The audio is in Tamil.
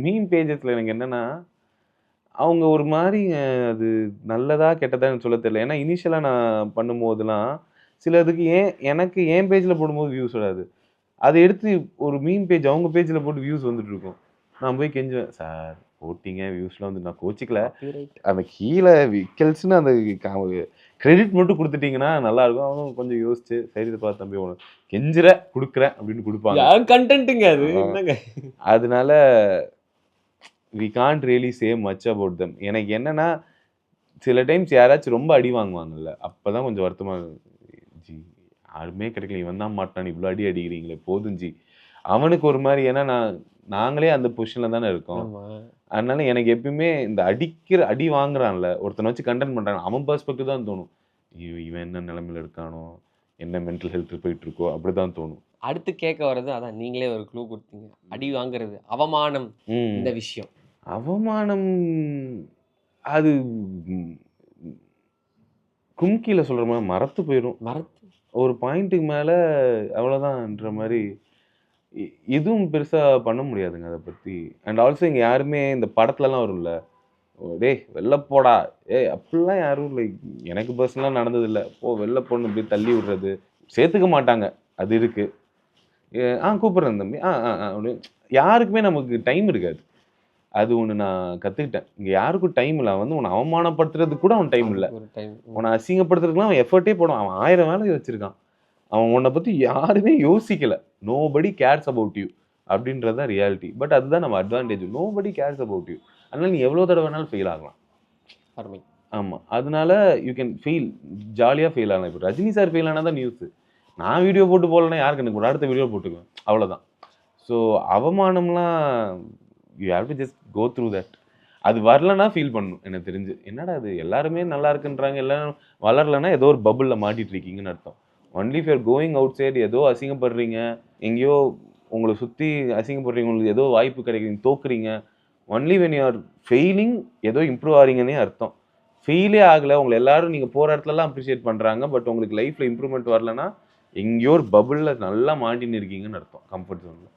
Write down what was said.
மீம் பேஜஸ்ல எனக்கு என்னன்னா, அவங்க ஒரு மாரி அது நல்லதா, கெட்டதான்னு எனக்கு சொல்ல தெரியல. ஏன்னா இனிஷியலா நான் பண்ணும்போதெல்லாம், சிலதுக்கு எனக்கு என் பேஜ்ல போடும்போது வியூஸ் வராது. அத எடுத்து ஒரு மீம் பேஜ் அவங்க பேஜ்ல போட்டு வியூஸ் வந்துட்டு இருக்கும். நான் போய் கெஞ்சுவேன், "சார் போட்டீங்க வியூஸ்லாம் வந்து நான் கோச்சிக்கல. காப்பிரைட். அந்த கீழ விக்கல்ஸ்ன்னு அந்த கிரெடிட் மட்டும் குடுத்துட்டீங்கன்னா நல்லாருக்கும்." அவங்க கொஞ்சம் யோசிச்சு, "சரிப்பா தம்பி உனக்கு கெஞ்சுற, குடுக்குறேன்" அப்படின்னு குடுப்பாங்க. என் கன்டென்ட்ங்க அது. ஆ. என்னங்க? அதனால we can't really say much about them. எனக்கு என்னன்னா, சில டைம்ஸ் யாராச்சும் ரொம்ப அடி வாங்குவாங்கல்ல, அப்பதான் கொஞ்சம் வருத்தமா ஜி யாருமே கிடைக்கல. இவன் தான் மாட்டான். இவ்ளோ அடி அடிக்கிறீங்களே போதும் ஜி. அவனுக்கு ஒரு மாரி ஏன்னா நாங்களே அந்த பொசிஷன்ல தானே இருக்கோம். ஆமா. அதனால எனக்கு எப்பயுமே இந்த அடி வாங்குறான்ல, ஒருத்தன வச்சு கண்டென்ட் பண்றான். அவன் பெர்ஸ்பெக்டிவ் தான் தோணும். இவன் என்ன நிலைமையில இருக்கானோ? என்ன மென்டல் ஹெல்த் போயிட்டு இருக்கோ? அப்படிதான் தோணும். அடுத்து கேட்க வர்றது அதான் நீங்களே ஒரு க்ளூ குடுத்தீங்க. அடி வாங்குறது, அவமானம் இந்த ம். விஷயம். அவமானம் அது ம் கும்கில சொல்ற மாரி மறத்து போயிரும். மறத்து ஒரு பாயிண்ட்டுக்கு மேல அவ்வளோதான்ற மாரி எ எதுவும் பெருசா பண்ண முடியாதுங்க அத பத்தி. அண்ட் ஆல்சோ இங்க யாருமே இந்த படத்துலலாம் வரும்ல, "டேய் வெளில போடா, ஏய்" அப்படிலாம் யாரும் லைக் எனக்கு பர்சனலா நடந்ததில்ல. "போ வெளில போன்னு" இப்படி தள்ளி விடுறது. சேர்த்துக்க மாட்டாங்க. அது இருக்கு. கூப்பிடுறேன் தம்பி. அப்படின்னு யாருக்குமே நமக்கு டைம் இருக்காது. அது ஒண்ணு நான் கத்துக்கிட்டேன். இங்க யாருக்கும் டைம் இல்ல. அவன் வந்து உன்ன அவமானப்படுத்துறதுக்கு கூட அவன் டைம் இல்ல. அதுக்கு ஒரு டைம். உன்ன அசிங்கப்படுத்துறதுக்குலாம் அவன் எஃபர்ட்டே போடுவான். அவன் 1000 வேலை வச்சிருக்கான். அவன் உன்ன பத்தி யாருமே யோசிக்கல. நோபடி கேர்ஸ் அபௌட் யூ அப்படின்றது தான் ரியாலிட்டி. பட் அதுதான் நம்ம advantage. Nobody CARES about you. அதனால நீ எவ்வளோ தடவ வேணாலும் ஃபெயில் ஆகலாம். அருமை. ஆமா. அதனால யூ கேன் ஃபெயில். ஜாலியா ஃபெயில் ஆகலாம். இப்ப ரஜினி சார் ஃபெயில் ஆனா தான் நியூஸ். நான் வீடியோ போட்டு போடலன்னா யாருக்கு கணக்கு போடும்? அடுத்த வீடியோ போட்டுக்குவேன். அவ்வளோதான். ஸோ அவமானம்லாம் you have to just go through that. அது வரலன்னா ஃபீல் பண்ணணும் எனக்கு தெரிஞ்சு. என்னடா இது எல்லாருமே நல்லா இருக்குன்றாங்க. எல்லாரும் வளரலன்னா ஏதோ ஒரு பபுள்ல மாட்டிட்டு இருக்கீங்கன்னு அர்த்தம். Only if you are going outside ஏதோ அசிங்கப்படுறீங்க. எங்கேயோ உங்கள சுத்தி அசிங்கப்படுறீங்க. உங்களுக்கு ஏதோ வாய்ப்பு கிடைக்குது. தோக்குறீங்க. Only when you are failing ஏதோ இம்ப்ரூவ் ஆறீங்கன்னே அர்த்தம். ஃபெயிலே ஆகல. உங்கள எல்லாரும் நீங்க போற இடத்துலலாம் அப்ரிஷியேட் பண்றாங்க. பட் உங்களுக்கு லைஃப்ல இம்ப்ரூவ்மென்ட் வரலன்னா, எங்கேயோ ஒரு பபுள்ல நல்லா மாட்டின்னு இருக்கீங்கன்னு அர்த்தம். கம்ஃபர்ட் ஜோன்ல.